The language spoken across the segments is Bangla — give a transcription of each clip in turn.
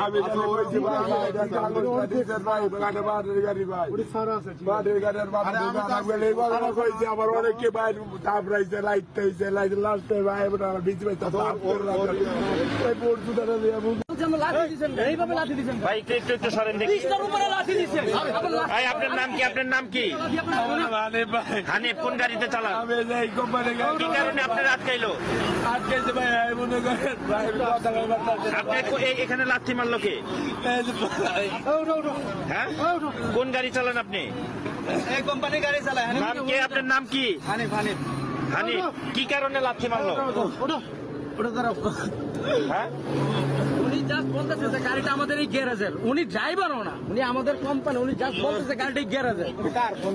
আমি আমার অনেককে বাইরে তাপ রাইছে লাইট হয়েছে লাইট লাস্ট বিচ ভাই একটু সরেন দেখি। ভাই আপনার নাম কি? আপনার নাম কি? হানিফ। কোন গাড়িতে চালান? কি কারণে আপনার আটকাইলো? আপনি এখানে লাথি মারলো কে? হ্যাঁ, কোন গাড়ি চালান আপনি? কোম্পানি গাড়ি চালায়। নাম কে? আপনার নাম কি? হানিফ। হানিফ। হানিফ, কি কারণে লাথি মারলো? হ্যাঁ, উনি জাস্ট বলতেছে যে গাড়িটা আমাদের এই গ্যারেজের। উনি ড্রাইভারও না, উনি আমাদের কোম্পানি। উনি জাস্ট বলতেছে গাড়িটা এই গ্যারেজের।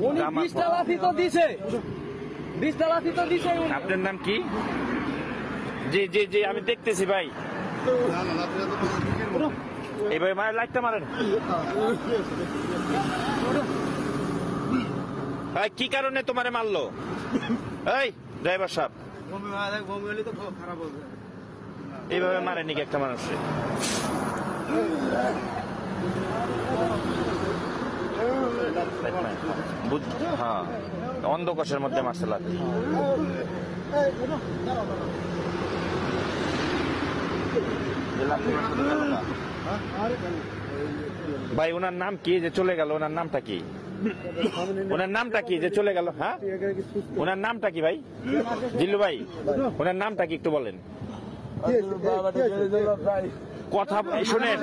উনি 20টা লাথি তো দিছে, 20টা লাথি তো দিছে। আপনার নাম কি? জি জি জি, আমি দেখতেছি ভাই। এইভাবে মায়ের লাইটটা মারেন। ভাই কি কারণে তোমারে মারলো? এই ড্রাইভার সাহেব, এইভাবে মারেনি কি একটা মানুষে? হ্যাঁ, অন্ধকোষের মধ্যে মারছে লাথি। ভাই ওনার নাম কি যে চলে গেল? ওনার নামটা কি? ওনার নামটা কি যে চলে গেল? হ্যাঁ, ওনার নামটা কি ভাই? জিল্লু ভাই, ওনার নামটা কি একটু বলেন? কথা শুনেন,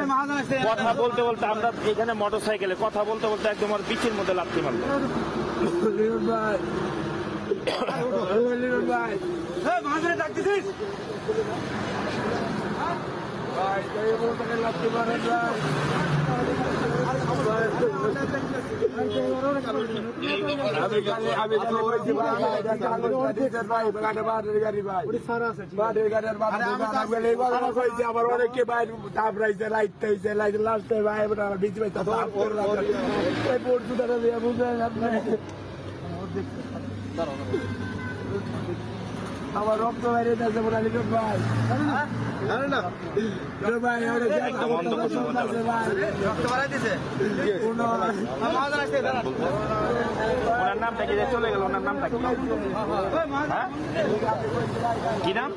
কথা বলতে বলতে আমরা এখানে মোটর সাইকেলে কথা বলতে বলতে একদম আর পিছের মধ্যে লাথি মারলো। আমার অনেককে বাইরে তাপ রাইছে লাইট হয়েছে লাইট লাস্ট বিচ আমার রক্ত বাইরে যাচ্ছে মোটালি ভাই। ভাই ওনার নামটা কি যে চলে গেল? ওনার নামটা কি? কি নাম?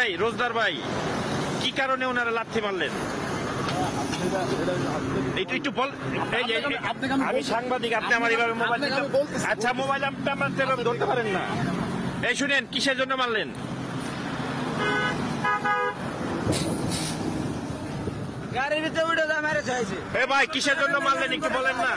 এই রোজদার ভাই, কি কারণে ওনারা লাথি মারলেন? একটু বল। আমি সাংবাদিক, আপনি আমার এইভাবে মোবাইল, আচ্ছা মোবাইল আপনার ধরতে পারেন না। এই শুনেন, কিসের জন্য মারলেন? গাড়ির ভিতরে উঠে যা মেরে চাইছে। এ ভাই কিসের জন্য মারলেন একটু বলেন না।